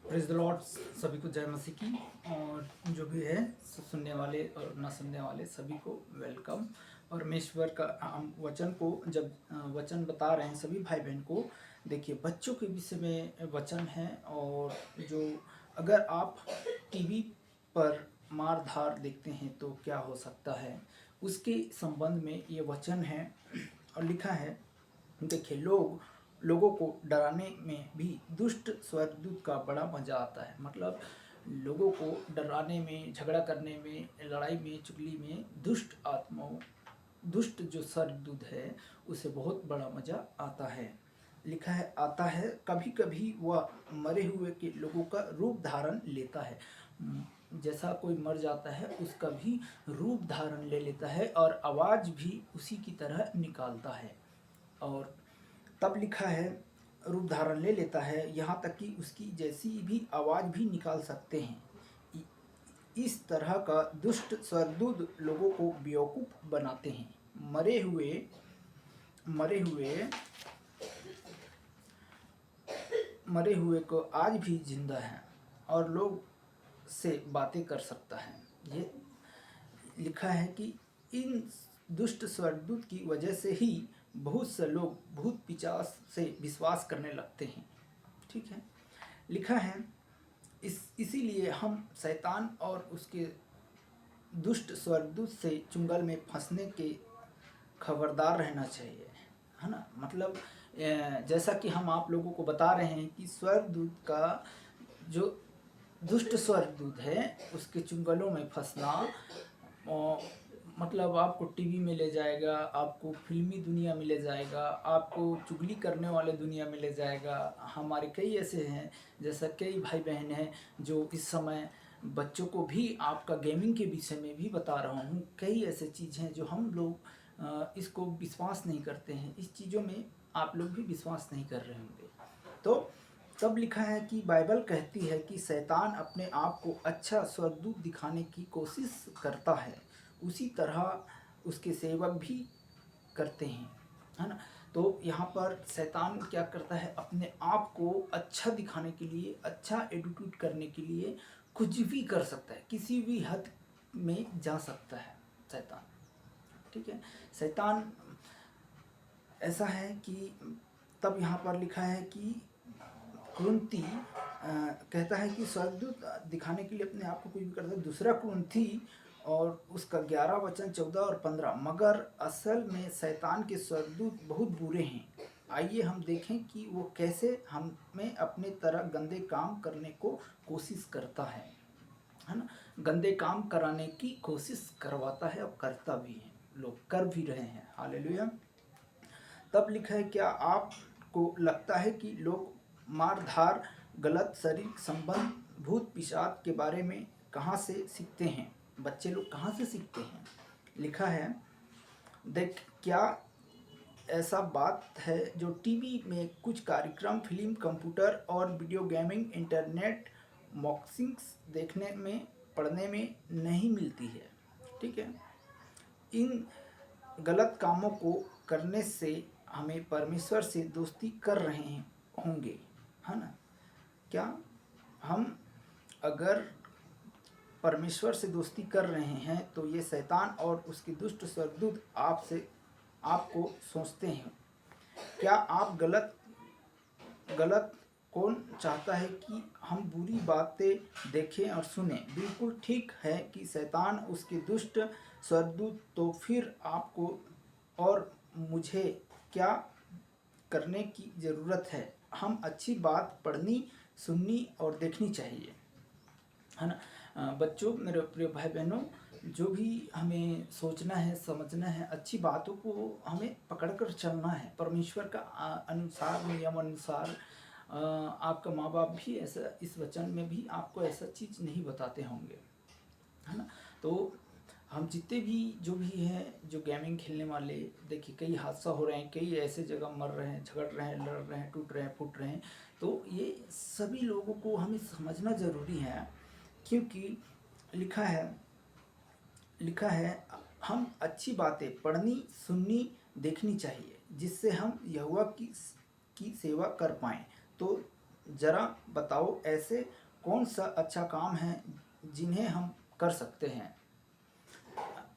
Praise the Lord. सभी को जय मसीह की। और जो भी है सुनने वाले और ना सुनने वाले सभी को वेलकम। परमेश्वर का हम वचन को जब वचन बता रहे हैं सभी भाई बहन को, देखिए बच्चों के विषय में वचन है। और जो अगर आप टीवी पर मार धार देखते हैं तो क्या हो सकता है, उसके संबंध में ये वचन है। और लिखा है, देखिए लोगों को डराने में भी दुष्ट स्वर्गदूत का बड़ा मज़ा आता है। मतलब लोगों को डराने में, झगड़ा करने में, लड़ाई में, चुगली में दुष्ट आत्माओं, दुष्ट जो स्वर्गदूत है उसे बहुत बड़ा मज़ा आता है। लिखा है आता है, कभी कभी वह मरे हुए के लोगों का रूप धारण लेता है। जैसा कोई मर जाता है उसका भी रूप धारण ले लेता है और आवाज़ भी उसी की तरह निकालता है। और तब लिखा है रूप धारण ले लेता है, यहाँ तक कि उसकी जैसी भी आवाज़ भी निकाल सकते हैं। इस तरह का दुष्ट स्वर्गदूत लोगों को बेवकूफ़ बनाते हैं। मरे हुए को आज भी जिंदा है और लोग से बातें कर सकता है। ये लिखा है कि इन दुष्ट स्वर्गदूत की वजह से ही बहुत से लोग भूत पिशाच से विश्वास करने लगते हैं। ठीक है, लिखा है इसीलिए हम शैतान और उसके दुष्ट स्वर्गदूत से चुंगल में फंसने के खबरदार रहना चाहिए, है ना। मतलब जैसा कि हम आप लोगों को बता रहे हैं कि स्वर्गदूत का जो दुष्ट स्वर्गदूत है उसके चुंगलों में फंसना, मतलब आपको टीवी में ले जाएगा, आपको फिल्मी दुनिया में ले जाएगा, आपको चुगली करने वाले दुनिया में ले जाएगा। हमारे कई ऐसे हैं, जैसा कई भाई बहन हैं जो इस समय बच्चों को भी आपका गेमिंग के विषय में भी बता रहा हूँ। कई ऐसे चीज़ हैं जो हम लोग इसको विश्वास नहीं करते हैं। इस चीज़ों में आप लोग भी विश्वास नहीं कर रहे होंगे। तो तब लिखा है कि बाइबल कहती है कि शैतान अपने आप को अच्छा स्वर्गदूत दिखाने की कोशिश करता है, उसी तरह उसके सेवक भी करते हैं, है ना। तो यहाँ पर शैतान क्या करता है, अपने आप को अच्छा दिखाने के लिए, अच्छा एडिट्यूड करने के लिए कुछ भी कर सकता है, किसी भी हद में जा सकता है शैतान। ठीक है, शैतान ऐसा है कि तब यहाँ पर लिखा है कि कुरिन्थी कहता है कि स्वर्गदूत दिखाने के लिए अपने आप को कुछ भी करता है। दूसरा कुरिन्थी और उसका 11 वचन 14 और 15, मगर असल में शैतान के स्वर्गदूत बहुत बुरे हैं। आइए हम देखें कि वो कैसे हमें अपने तरह गंदे काम करने को कोशिश करता है ना। गंदे काम कराने की कोशिश करवाता है और करता भी है, लोग कर भी रहे हैं। हालेलुया। तब लिखा है, क्या आपको लगता है कि लोग मारधार, गलत शारीरिक संबंध, भूत पिशाच के बारे में कहाँ से सीखते हैं? बच्चे लोग कहाँ से सीखते हैं? लिखा है, देख क्या ऐसा बात है जो टीवी में कुछ कार्यक्रम, फिल्म, कंप्यूटर और वीडियो गेमिंग, इंटरनेट मॉक्सिंग्स देखने में, पढ़ने में नहीं मिलती है। ठीक है, इन गलत कामों को करने से हमें परमेश्वर से दोस्ती कर रहे होंगे, है ना। क्या हम अगर परमेश्वर से दोस्ती कर रहे हैं तो ये शैतान और उसके दुष्ट स्वर्गदूत आपको सोचते हैं। क्या आप गलत कौन चाहता है कि हम बुरी बातें देखें और सुनें? बिल्कुल ठीक है कि शैतान उसके दुष्ट स्वर्गदूत। तो फिर आपको और मुझे क्या करने की ज़रूरत है? हम अच्छी बात पढ़नी, सुननी और देखनी चाहिए, है ना। बच्चों, मेरे प्रिय भाई बहनों, जो भी हमें सोचना है, समझना है, अच्छी बातों को हमें पकड़कर चलना है परमेश्वर का अनुसार, नियम अनुसार। आपका माँ बाप भी ऐसा, इस वचन में भी आपको ऐसा चीज़ नहीं बताते होंगे, है ना। तो हम जितने भी जो भी हैं, जो गेमिंग खेलने वाले, देखिए कई हादसा हो रहे हैं, कई ऐसे जगह मर रहे हैं, झगड़ रहे हैं, लड़ रहे हैं, टूट रहे हैं, फूट रहे हैं। तो ये सभी लोगों को हमें समझना ज़रूरी है, क्योंकि लिखा है हम अच्छी बातें पढ़नी, सुननी, देखनी चाहिए, जिससे हम यहोवा की सेवा कर पाएँ। तो ज़रा बताओ ऐसे कौन सा अच्छा काम है जिन्हें हम कर सकते हैं।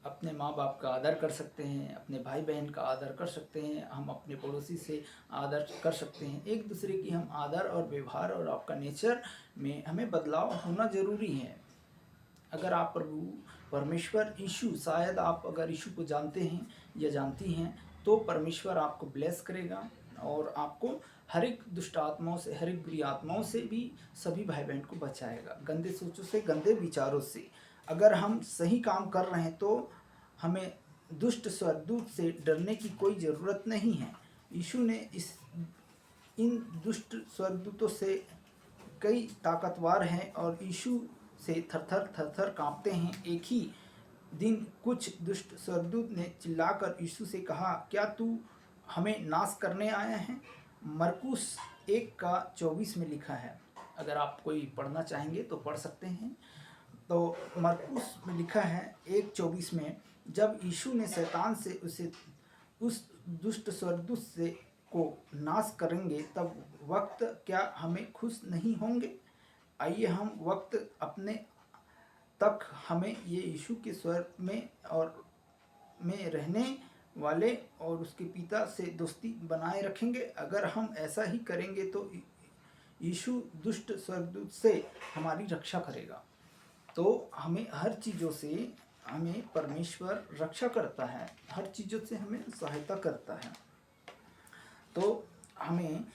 अपने माँ बाप का आदर कर सकते हैं, अपने भाई बहन का आदर कर सकते हैं, हम अपने पड़ोसी से आदर कर सकते हैं। एक दूसरे की हम आदर और व्यवहार और आपका नेचर में हमें बदलाव होना ज़रूरी है। अगर आप प्रभु परमेश्वर यीशु, शायद आप अगर यीशु को जानते हैं या जानती हैं, तो परमेश्वर आपको ब्लेस करेगा और आपको हर एक दुष्ट आत्माओं से, हर एक बुरी आत्माओं से भी सभी भाई बहन को बचाएगा, गंदे सोचों से, गंदे विचारों से। अगर हम सही काम कर रहे हैं तो हमें दुष्ट स्वर्गदूत से डरने की कोई ज़रूरत नहीं है। यीशु ने इन दुष्ट स्वर्गदूतों से कई ताकतवर हैं और यीशु से थर-थर काँपते हैं। एक ही दिन कुछ दुष्ट स्वर्गदूत ने चिल्लाकर यीशु से कहा, क्या तू हमें नाश करने आया है? मरकुस 1:24 में लिखा है। अगर आप कोई पढ़ना चाहेंगे तो पढ़ सकते हैं। तो मरकुस में लिखा है 1:24 में, जब यीशु ने शैतान से उस दुष्ट स्वर्गदूत से को नाश करेंगे तब वक्त क्या हमें खुश नहीं होंगे? आइए हम वक्त अपने तक हमें ये यीशु के स्वर में और में रहने वाले और उसके पिता से दोस्ती बनाए रखेंगे। अगर हम ऐसा ही करेंगे तो यीशु दुष्ट स्वर्गदूत से हमारी रक्षा करेगा। तो हमें हर चीज़ों से हमें परमेश्वर रक्षा करता है, हर चीज़ों से हमें सहायता करता है। तो हमें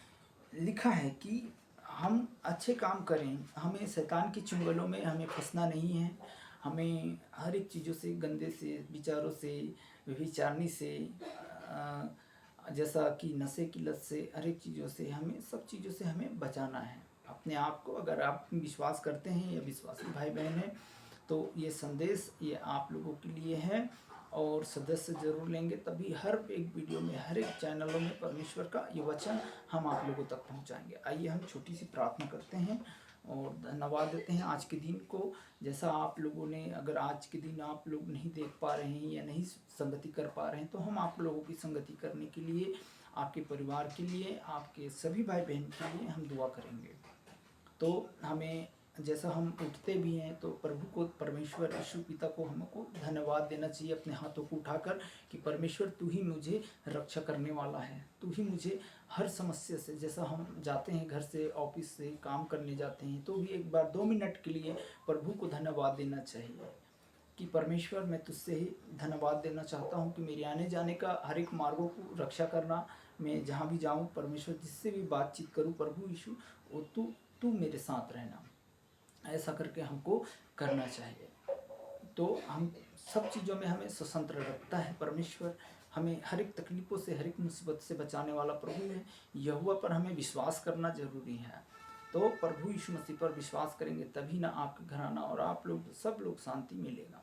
लिखा है कि हम अच्छे काम करें, हमें शैतान की चुंगलों में हमें फंसना नहीं है। हमें हर एक चीज़ों से, गंदे से विचारों से, व्यभिचारिणी से, जैसा कि नशे की लत से, हर एक चीज़ों से, हमें सब चीज़ों से हमें बचाना है अपने आप को। अगर आप विश्वास करते हैं या विश्वासी भाई बहन हैं तो ये संदेश ये आप लोगों के लिए है और सदस्य ज़रूर लेंगे, तभी हर एक वीडियो में, हर एक चैनलों में परमेश्वर का ये वचन हम आप लोगों तक पहुंचाएंगे। आइए हम छोटी सी प्रार्थना करते हैं और धन्यवाद देते हैं आज के दिन को। जैसा आप लोगों ने, अगर आज के दिन आप लोग नहीं देख पा रहे हैं या नहीं संगति कर पा रहे हैं, तो हम आप लोगों की संगति करने के लिए, आपके परिवार के लिए, आपके सभी भाई बहन के लिए हम दुआ करेंगे। तो हमें जैसा हम उठते भी हैं तो प्रभु को, परमेश्वर यीशु पिता को हमको धन्यवाद देना चाहिए अपने हाथों को उठाकर कि परमेश्वर तू ही मुझे रक्षा करने वाला है, तू ही मुझे हर समस्या से, जैसा हम जाते हैं घर से, ऑफिस से काम करने जाते हैं तो भी एक बार 2 मिनट के लिए प्रभु को धन्यवाद देना चाहिए कि परमेश्वर मैं तुझसे ही धन्यवाद देना चाहता हूँ कि मेरे आने जाने का हर एक मार्गों को रक्षा करना। मैं जहाँ भी जाऊँ परमेश्वर, जिससे भी बातचीत करूँ, प्रभु यीशु वो तू मेरे साथ रहना, ऐसा करके हमको करना चाहिए। तो हम सब चीज़ों में हमें स्वतंत्र रखता है परमेश्वर, हमें हर एक तकलीफ़ों से, हर एक मुसीबत से बचाने वाला प्रभु है। यहोवा पर हमें विश्वास करना ज़रूरी है। तो प्रभु यीशु मसीह पर विश्वास करेंगे तभी ना आपका घराना और आप लोग, सब लोग शांति मिलेगा।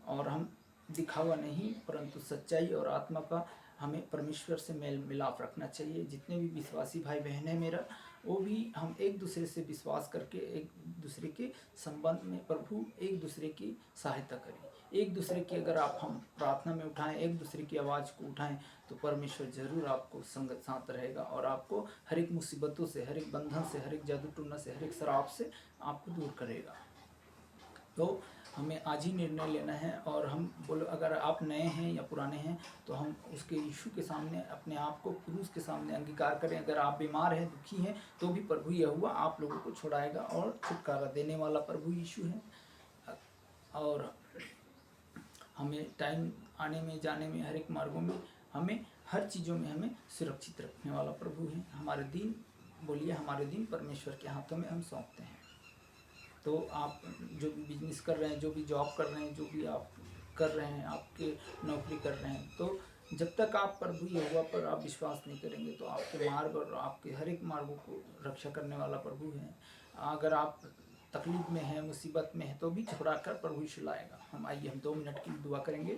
और हम दिखावा नहीं परंतु सच्चाई और आत्मा का हमें परमेश्वर से मेल मिलाप रखना चाहिए। जितने भी विश्वासी भाई बहन हैं मेरा, वो भी हम एक दूसरे से विश्वास करके एक दूसरे के संबंध में प्रभु एक दूसरे की सहायता करें। एक दूसरे की अगर आप हम प्रार्थना में उठाएं, एक दूसरे की आवाज़ को उठाएं तो परमेश्वर ज़रूर आपको संगत साथ रहेगा और आपको हर एक मुसीबतों से, हर एक बंधन से, हर एक जादू टूना से, हर एक शराब से आपको दूर करेगा। तो हमें आज ही निर्णय लेना है और हम बोलो, अगर आप नए हैं या पुराने हैं तो हम उसके यीशु के सामने अपने आप को क्रूस के सामने अंगीकार करें। अगर आप बीमार हैं, दुखी हैं, तो भी प्रभु यहोवा आप लोगों को छुड़ाएगा और छुटकारा देने वाला प्रभु यीशु है। और हमें टाइम आने में, जाने में, हर एक मार्गों में, हमें हर चीज़ों में हमें सुरक्षित रखने वाला प्रभु है। हमारे दिन, बोलिए हमारे दिन परमेश्वर के हाथों में हम सौंपते हैं। तो आप जो भी बिजनेस कर रहे हैं, जो भी जॉब कर रहे हैं, जो भी आप कर रहे हैं, आपके नौकरी कर रहे हैं, तो जब तक आप प्रभु यहोवा पर आप विश्वास नहीं करेंगे तो आपके मार्ग और आपके हर एक मार्गों को रक्षा करने वाला प्रभु है। अगर आप तकलीफ में हैं, मुसीबत में हैं, तो भी छुड़ाकर प्रभु यीशु लाएगा। हम 2 मिनट की दुआ करेंगे।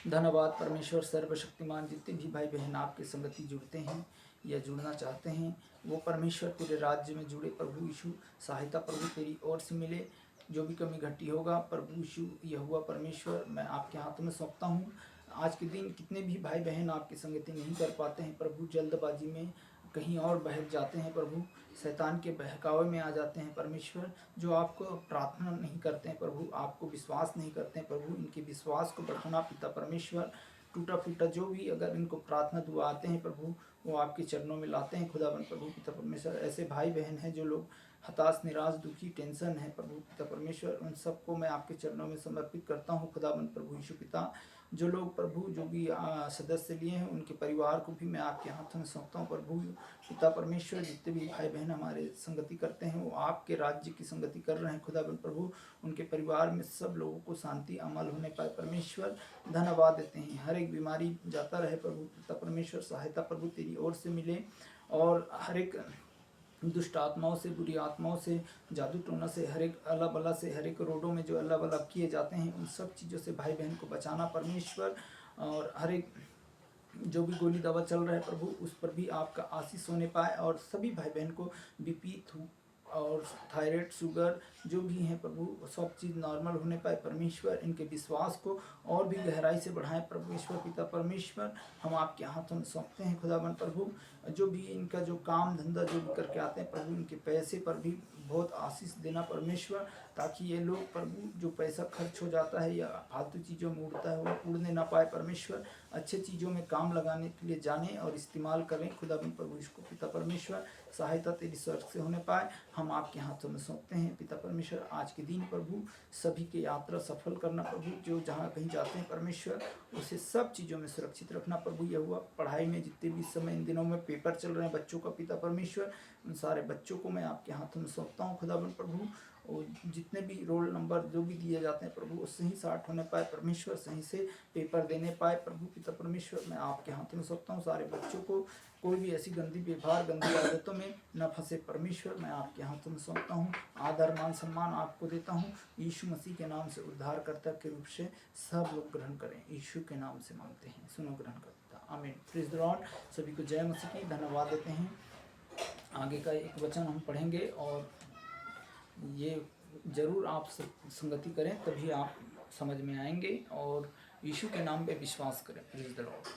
धन्यवाद परमेश्वर सर्वशक्तिमान, जितने भी भाई बहन आपके संगति जुड़ते हैं या जुड़ना चाहते हैं, वो परमेश्वर पूरे राज्य में जुड़े। प्रभु यीशु सहायता प्रभु तेरी ओर से मिले। जो भी कमी घटी होगा प्रभु यीशु यहोवा परमेश्वर मैं आपके हाथों में सौंपता हूँ। आज के दिन कितने भी भाई बहन आपकी संगति नहीं कर पाते हैं, प्रभु जल्दबाजी में कहीं और बहक जाते हैं प्रभु, शैतान के बहकावे में आ जाते हैं परमेश्वर, जो आपको प्रार्थना नहीं करते हैं प्रभु, आपको विश्वास नहीं करते हैं प्रभु, इनके विश्वास को बढ़ाना पिता परमेश्वर। टूटा फूटा जो भी अगर इनको प्रार्थना दुआ आते हैं प्रभु, वो आपके चरणों में लाते हैं खुदावन प्रभु पिता परमेश्वर। ऐसे भाई बहन हैं जो लोग हताश, निराश, दुखी, टेंशन है प्रभु पिता परमेश्वर, उन सबको मैं आपके चरणों में समर्पित करता हूँ खुदावन प्रभु यीशु पिता। जो लोग प्रभु जो भी सदस्य लिए हैं, उनके परिवार को भी मैं आपके हाथों में सौंपता हूँ प्रभु पिता परमेश्वर। जितने भी भाई बहन हमारे संगति करते हैं, वो आपके राज्य की संगति कर रहे हैं खुदावन प्रभु, उनके परिवार में सब लोगों को शांति अमल होने पाए परमेश्वर। धन्यवाद देते हैं, हर एक बीमारी जाता रहे प्रभु पिता परमेश्वर, सहायता प्रभु तेरी ओर से मिले, और हर एक दुष्ट आत्माओं से, बुरी आत्माओं से, जादू टोना से, हर एक अल्लाह बला से, हर एक रोडों में जो अल्लाह बला किए जाते हैं, उन सब चीज़ों से भाई बहन को बचाना परमेश्वर। और हर एक जो भी गोली दवा चल रहा है प्रभु, उस पर भी आपका आशीष होने पाए, और सभी भाई बहन को बीपी और थायराइड, शुगर जो भी हैं प्रभु, सब चीज़ नॉर्मल होने पाए परमेश्वर। इनके विश्वास को और भी गहराई से बढ़ाएं परमेश्वर पिता परमेश्वर। हम आपके हाथों में सौंपते हैं खुदावन प्रभु। जो भी इनका जो काम धंधा जो भी करके आते हैं प्रभु, इनके पैसे पर भी बहुत आशीष देना परमेश्वर, ताकि ये लोग प्रभु जो पैसा खर्च हो जाता है या फालतू चीज़ों में उड़ता है, वो उड़ने ना पाए परमेश्वर। अच्छे चीज़ों में काम लगाने के लिए जाने और इस्तेमाल करें खुदावन प्रभु इसको पिता परमेश्वर। सहायता तेरी स्वर्ग से होने पाए, हम आपके हाथों में सौंपते हैं पिता परमेश्वर। आज के दिन प्रभु सभी की यात्रा सफल करना प्रभु, जो जहाँ कहीं जाते हैं परमेश्वर, उसे सब चीज़ों में सुरक्षित रखना प्रभु। यह हुआ पढ़ाई में जितने भी समय इन दिनों में पेपर चल रहे हैं बच्चों का पिता परमेश्वर, उन सारे बच्चों को मैं आपके हाथों में सौंपता हूँ खुदावन प्रभु। और जितने भी रोल नंबर जो भी दिए जाते हैं प्रभु, वो सही साठ होने पाए परमेश्वर, सही से पेपर देने पाए प्रभु पिता परमेश्वर। मैं आपके हाथों में सौंपता हूँ सारे बच्चों को, कोई भी ऐसी गंदी व्यवहार, गंदी आदतों में न फंसे परमेश्वर, मैं आपके हाथों में सौंपता हूँ। आदर मान सम्मान आपको देता हूँ, यीशु मसीह के नाम से उद्धारकर्ता के रूप से सब लोग ग्रहण करें, यीशु के नाम से मांगते हैं, सुनो ग्रहण करता, आमीन। Praise the Lord. सभी को जय मसीह की, धन्यवाद देते हैं। आगे का एक वचन हम पढ़ेंगे, और ये ज़रूर आप संगति करें, तभी आप समझ में आएंगे, और यीशु के नाम पे विश्वास करें। Praise the Lord.